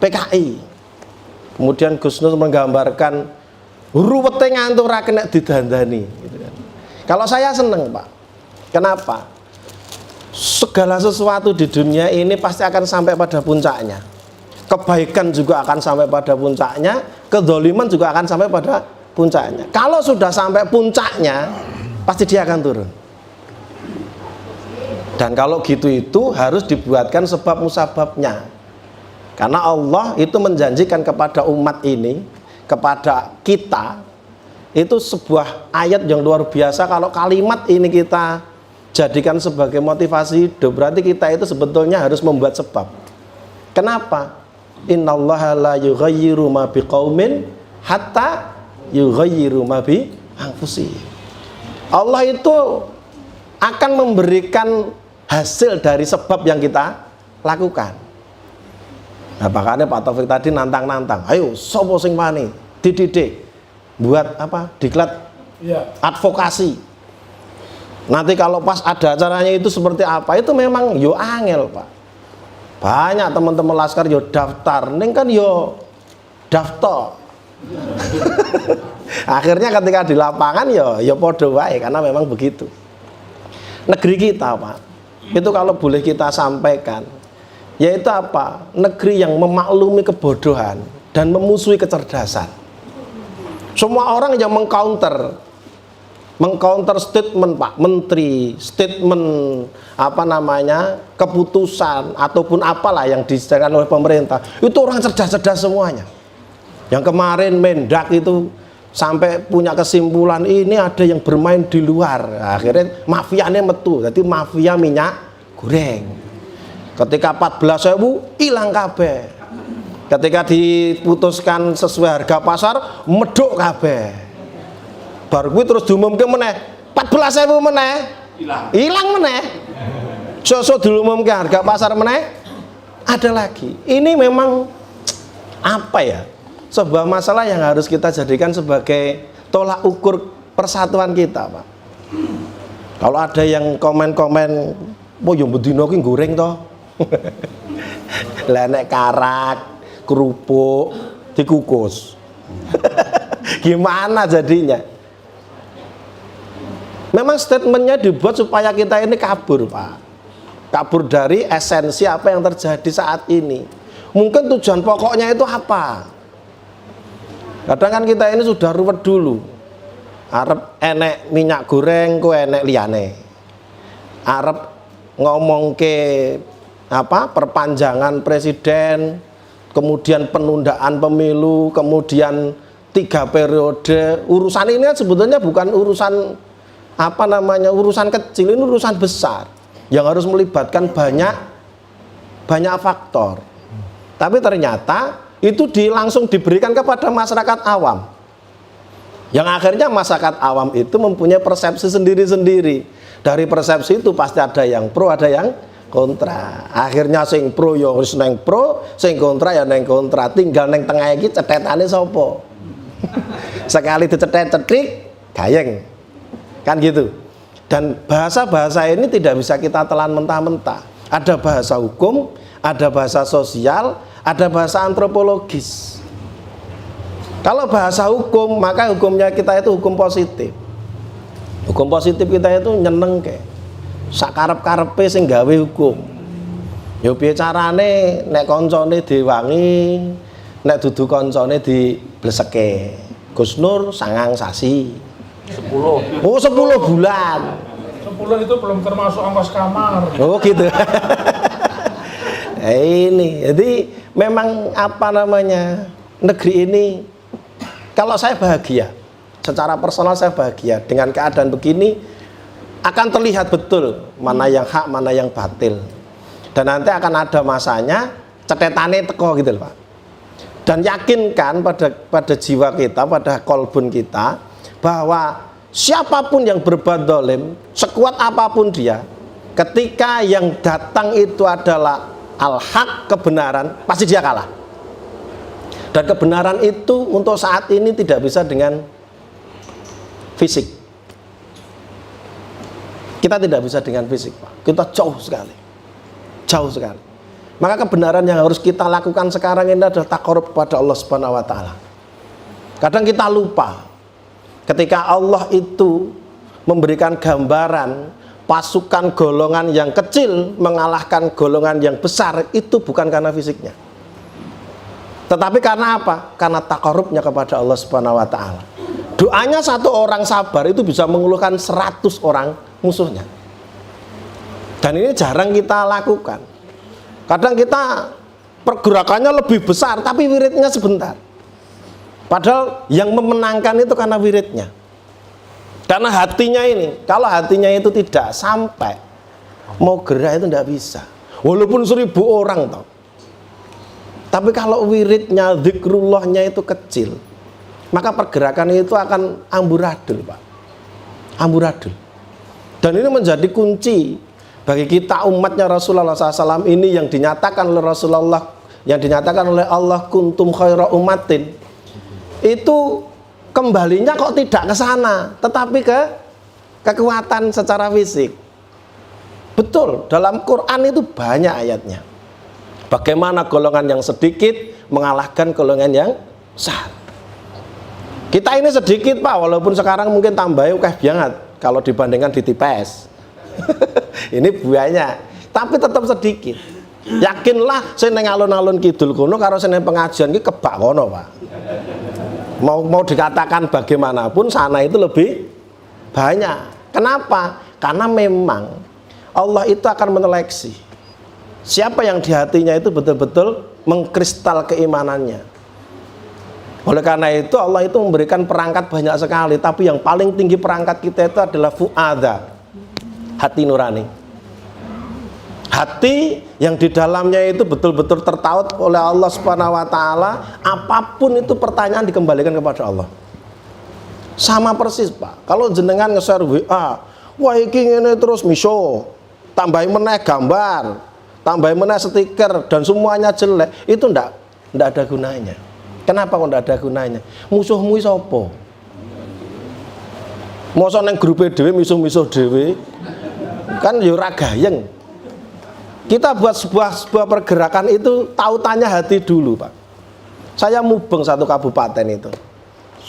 PKI. Kemudian Gus Nur menggambarkan ruwete ngantuk ra kena didandani gitu kan. Kalau saya senang, Pak. Kenapa? Segala sesuatu di dunia ini pasti akan sampai pada puncaknya. Kebaikan juga akan sampai pada puncaknya, kedzaliman juga akan sampai pada puncaknya. Kalau sudah sampai puncaknya, pasti dia akan turun. Dan kalau gitu itu harus dibuatkan sebab musababnya. Karena Allah itu menjanjikan kepada umat ini, kepada kita, itu sebuah ayat yang luar biasa. Kalau kalimat ini kita jadikan sebagai motivasi hidup, berarti kita itu sebetulnya harus membuat sebab. Kenapa? Innallaha la yughayyiru ma biqaumin hatta yughayyiru ma bi anfusihim. Allah itu akan memberikan hasil dari sebab yang kita lakukan. Nah, makanya Pak Taufik tadi nantang-nantang, ayo sopo sing wani dididik buat apa? Diklat advokasi. Nanti kalau pas ada acaranya itu seperti apa? Itu memang yo angel, Pak. Banyak teman-teman laskar yo daftar, ning kan yo daftar. Akhirnya ketika di lapangan yo podo wae, karena memang begitu. Negeri kita, Pak, itu kalau boleh kita sampaikan, yaitu apa? Negeri yang memaklumi kebodohan dan memusuhi kecerdasan. Semua orang yang mengcounter statement Pak Menteri, statement apa namanya, keputusan ataupun apalah yang disediakan oleh pemerintah, itu orang cerdas-cerdas semuanya. Yang kemarin Mendak itu sampai punya kesimpulan ini ada yang bermain di luar. Akhirnya mafianya metu, jadi mafia minyak goreng. Ketika 14.000 hilang kabeh. Ketika diputuskan sesuai harga pasar medok kabeh. Baru kuwi terus diumumke meneh 14.000 meneh hilang meneh. Sosok diumumke harga pasar meneh ada lagi. Ini memang apa ya? Sebuah masalah yang harus kita jadikan sebagai tolak ukur persatuan kita, Pak. Kalau ada yang komen-komen, "Oh, yo bedino ki goreng toh." Lah nek karak, kerupuk dikukus. Gimana jadinya? Memang statementnya dibuat supaya kita ini kabur, Pak. Kabur dari esensi apa yang terjadi saat ini. Mungkin tujuan pokoknya itu apa? Kadang kan kita ini sudah ruwet dulu. Arep enek minyak goreng, ku enek liyane. Arep ngomong ke apa? Perpanjangan presiden, kemudian penundaan pemilu, kemudian 3 periode. Urusan ini kan sebetulnya bukan urusan apa namanya, urusan kecil, ini urusan besar yang harus melibatkan banyak faktor. Tapi ternyata itu langsung diberikan kepada masyarakat awam, yang akhirnya masyarakat awam itu mempunyai persepsi sendiri-sendiri. Dari persepsi itu pasti ada yang pro, ada yang kontra. Akhirnya sing pro ya wis neng pro, sing kontra ya neng kontra. Tinggal neng tengah iki cethetane sapa. Sekali dicethet-cetrik gayeng. Kan gitu. Dan bahasa-bahasa ini tidak bisa kita telan mentah-mentah. Ada bahasa hukum, ada bahasa sosial, ada bahasa antropologis. Kalau bahasa hukum, maka hukumnya kita itu hukum positif. Hukum positif kita itu nyeneng ke sakarep-karepe sing gawe hukum. Ya piye carane nek koncone diwangi, nek dudu koncone dibleseke. Gus Nur 9 sasi. 10. Oh, 10 bulan. 10 itu belum termasuk ongkos kamar. Oh, gitu. Ini, jadi memang apa namanya, negeri ini, kalau saya bahagia, secara personal saya bahagia dengan keadaan begini, akan terlihat betul mana yang hak, mana yang batil. Dan nanti akan ada masanya cetetane teko gitu loh Pak. Dan yakinkan pada jiwa kita, pada kolbun kita, bahwa siapapun yang berbuat dolim, sekuat apapun dia, ketika yang datang itu adalah al-haq, kebenaran, pasti dia kalah. Dan kebenaran itu untuk saat ini tidak bisa dengan fisik. Kita tidak bisa dengan fisik Pak. Kita jauh sekali. Jauh sekali. Maka kebenaran yang harus kita lakukan sekarang ini adalah taqarrub kepada Allah Subhanahu wa taala. Kadang kita lupa ketika Allah itu memberikan gambaran pasukan golongan yang kecil mengalahkan golongan yang besar, itu bukan karena fisiknya, tetapi karena apa? Karena taqarrubnya kepada Allah Subhanahu wa taala. Doanya satu orang sabar itu bisa mengeluhkan 100 orang musuhnya. Dan ini jarang kita lakukan. Kadang kita pergerakannya lebih besar tapi wiridnya sebentar. Padahal yang memenangkan itu karena wiridnya. Karena hatinya ini, kalau hatinya itu tidak sampai, mau gerak itu tidak bisa. Walaupun 1000 orang toh. Tapi kalau wiridnya, zikrullahnya itu kecil, maka pergerakan itu akan amburadul Pak. Amburadul. Dan ini menjadi kunci bagi kita umatnya Rasulullah SAW ini, yang dinyatakan oleh Rasulullah, yang dinyatakan oleh Allah, kuntum khaira ummatin. Itu kembalinya kok tidak ke sana, tetapi ke kekuatan secara fisik. Betul, dalam Quran itu banyak ayatnya. Bagaimana golongan yang sedikit mengalahkan golongan yang besar. Kita ini sedikit Pak, walaupun sekarang mungkin tambahnya ukeh banget kalau dibandingkan di TPS. Ini buahnya, tapi tetap sedikit. Yakinlah saya neng alun-alun kidul kono karo saya neng pengajian ki kebak kono Pak. Mau dikatakan bagaimanapun sana itu lebih banyak. Kenapa? Karena memang Allah itu akan menyeleksi siapa yang di hatinya itu betul-betul mengkristal keimanannya. Oleh karena itu Allah itu memberikan perangkat banyak sekali, tapi yang paling tinggi perangkat kita itu adalah fu'ada, hati nurani. Hati yang di dalamnya itu betul-betul tertaut oleh Allah Subhanahu wa taala, apapun itu pertanyaan dikembalikan kepada Allah. Sama persis Pak. Kalau jenengan nge-share WA, wah iki ngene terus miso, tambahin meneh gambar, tambahin meneh stiker dan semuanya jelek, itu ndak ada gunanya. Kenapa kok ndak ada gunanya? Musuhmu sapa? Mosok nang grupe dhewe misuh-misuh dhewe. Kan ya ora gayeng. Kita buat sebuah pergerakan itu tautannya hati dulu Pak. Saya mubeng satu kabupaten itu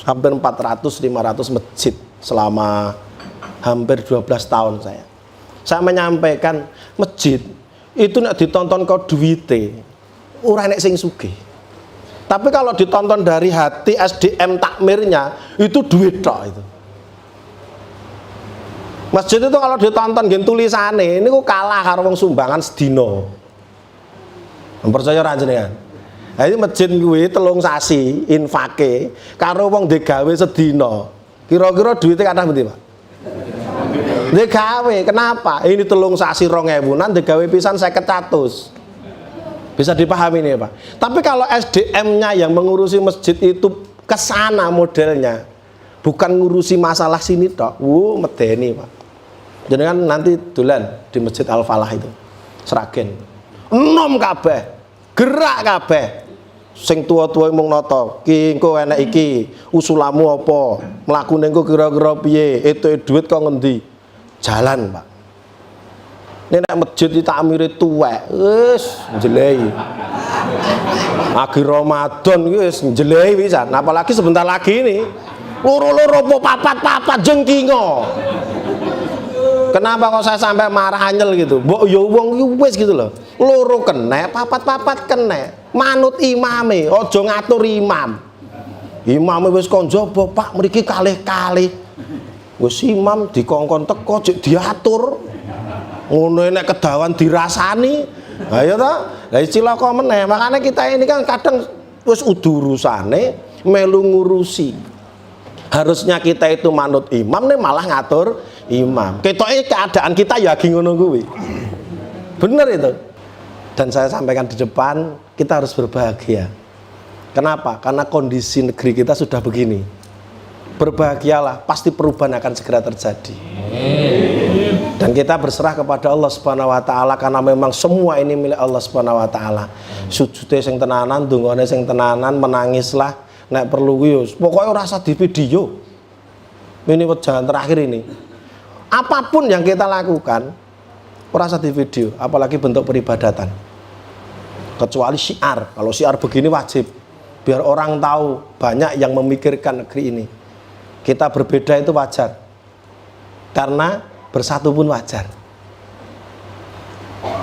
hampir 400-500 masjid selama hampir 12 tahun saya. Saya menyampaikan masjid itu nek ditonton kok duwite ora nek sing sugih. Tapi kalau ditonton dari hati SDM takmirnya itu duit tok itu. Masjid itu kalau ditonton gen tulisane ini kok kalah karo wong sumbangan sedina. Percaya ra jenengan? Ha iki masjid kuwi 3 sasi infake karo wong digawe sedina. Kira-kira duitnya kathah pundi, Pak? Digawe, kenapa? Ini 3 sasi 2000-an digawe pisan 50-100. Bisa dipahami nih, Pak. Tapi kalau SDM-nya yang mengurusi masjid itu kesana modelnya, bukan ngurusi masalah sini tok. Medeni, Pak. Jenengan nanti dolan di Masjid Al-Falah itu. Sragen. Enom kabeh. Gerak kabeh. Sing tua-tua mung nata, ki engko enek iki, usulamu apa? Mlakune engko kira-kira piye? Etuke duit kok ngendi? Jalan, Pak. Nek masjid ditakmire tuwek, wis njelehi. Akhir Ramadan iki wis njelehi pisan. Apalagi sebentar lagi ini. Loro-loro apa papat-papat jengkingo. Kenapa kok saya sampai marah anyel gitu? Mbok yo wong iki wis gitu loh. Loro kenek, papat-papat kenek. Manut imame, aja ngatur imam. Imame wis kon njaba, Pak, mriki kalih-kalih. Wis imam dikongkon teko cek diatur. Ngono nek kedawan dirasani, Lah ya ta, lah cilaka meneh. Makanya kita ini kan kadang wis urusane melu ngurusi. Harusnya kita itu manut imam nih malah ngatur imam. Ketoke keadaan kita ya lagi ngono kuwi. Bener itu. Dan saya sampaikan di depan, kita harus berbahagia. Kenapa? Karena kondisi negeri kita sudah begini. Berbahagialah, pasti perubahan akan segera terjadi. Dan kita berserah kepada Allah Subhanahu wa taala karena memang semua ini milik Allah Subhanahu wa taala. Sujude sing tenanan, dungane sing tenanan, menangislah nek perlu kuwi. Pokoke ora usah di video. Ini jangan terakhir ini. Apapun yang kita lakukan ora usah di video, apalagi bentuk peribadatan. Kecuali syiar. Kalau syiar begini wajib. Biar orang tahu banyak yang memikirkan negeri ini. Kita berbeda itu wajar. Karena bersatu pun wajar.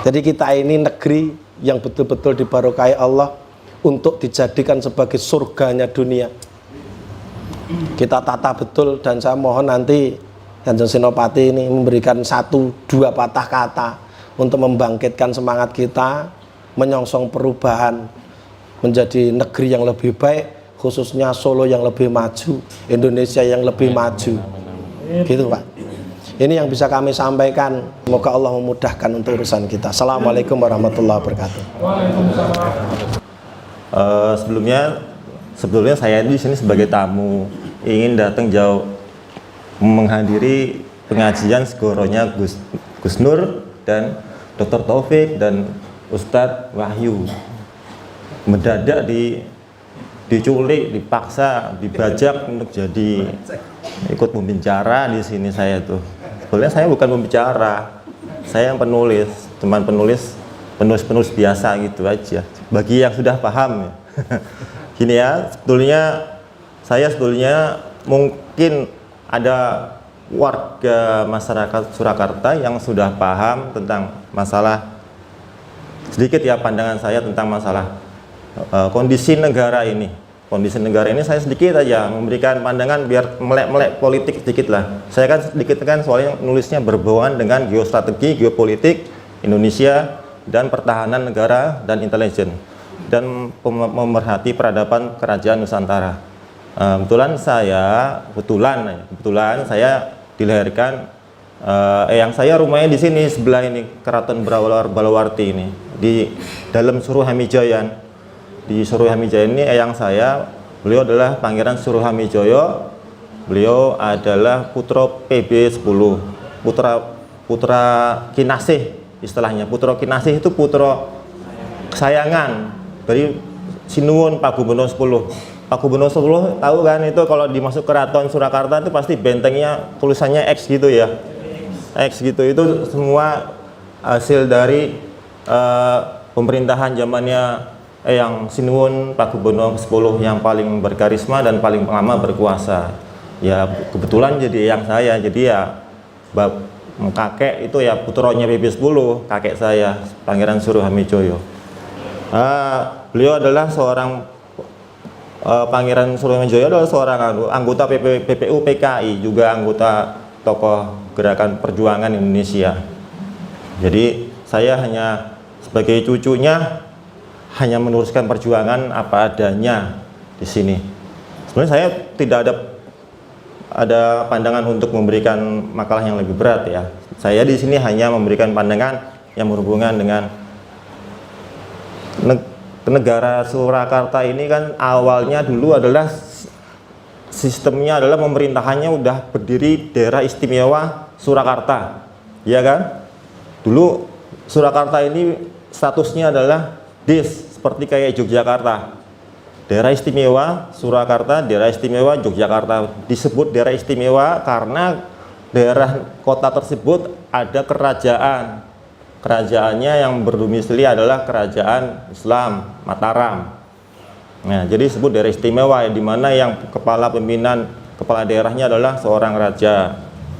Jadi kita ini negeri yang betul-betul dibarokai Allah untuk dijadikan sebagai surganya dunia. Kita tata betul dan saya mohon nanti Kanjeng Senopati ini memberikan 1-2 patah kata untuk membangkitkan semangat kita menyongsong perubahan menjadi negeri yang lebih baik, khususnya Solo yang lebih maju, Indonesia yang lebih maju. Gitu Pak. Ini yang bisa kami sampaikan. Semoga Allah memudahkan untuk urusan kita. Assalamualaikum warahmatullahi wabarakatuh. Sebelumnya saya di sini sebagai tamu ingin datang jauh menghadiri pengajian segoronya Gus Nur dan Dr. Taufik dan Ustadz Wahyu. Mendadak diculik, dipaksa, dibajak untuk jadi ikut membicara di sini saya tuh. Sebenarnya saya bukan pembicara, saya yang penulis, cuman penulis biasa gitu aja. Bagi yang sudah paham ya. Gini ya, saya sebetulnya mungkin ada warga masyarakat Surakarta yang sudah paham tentang masalah, sedikit ya pandangan saya tentang masalah kondisi negara ini. Kondisi negara ini saya sedikit aja memberikan pandangan biar melek-melek politik sedikit lah. Saya kan sedikit kan soalnya nulisnya berhubungan dengan geostrategi, geopolitik Indonesia dan pertahanan negara dan intelijen dan memerhati peradaban kerajaan Nusantara. Kebetulan saya dilahirkan yang saya rumahnya di sini sebelah ini Keraton Balawarti ini di dalam Suruhamijayan. Di Suruhamijayan ini eyang saya, beliau adalah Pangeran Suruhamijoyo. Beliau adalah putra PB10, putra kinasih istilahnya. Putra kinasih itu putra kesayangan dari Sinuwun Pakubono 10. Pakubono 10 tahu kan itu kalau dimasuk keraton Surakarta itu pasti bentengnya tulisannya X gitu ya. X gitu itu semua hasil dari pemerintahan zamannya yang Sinuwun Pakubono 10 yang paling berkarisma dan paling lama berkuasa. Ya kebetulan jadi yang saya, jadi ya kakek itu ya putranya PB10, kakek saya Pangeran Suruhamijoyo. Beliau adalah seorang Pangeran Suruhamijoyo adalah seorang anggota PPU PKI, juga anggota tokoh gerakan perjuangan Indonesia. Jadi saya hanya sebagai cucunya hanya meneruskan perjuangan apa adanya di sini. Sebenarnya saya tidak ada pandangan untuk memberikan makalah yang lebih berat ya. Saya di sini hanya memberikan pandangan yang berhubungan dengan negara Surakarta ini kan awalnya dulu adalah sistemnya adalah pemerintahannya udah berdiri daerah istimewa Surakarta, ya kan? Dulu Surakarta ini statusnya adalah seperti kayak Yogyakarta, daerah istimewa Surakarta, daerah istimewa Yogyakarta. Disebut daerah istimewa karena daerah kota tersebut ada kerajaan. Kerajaannya yang berdomisili adalah kerajaan Islam Mataram. Nah, jadi disebut daerah istimewa di mana yang kepala daerahnya adalah seorang raja.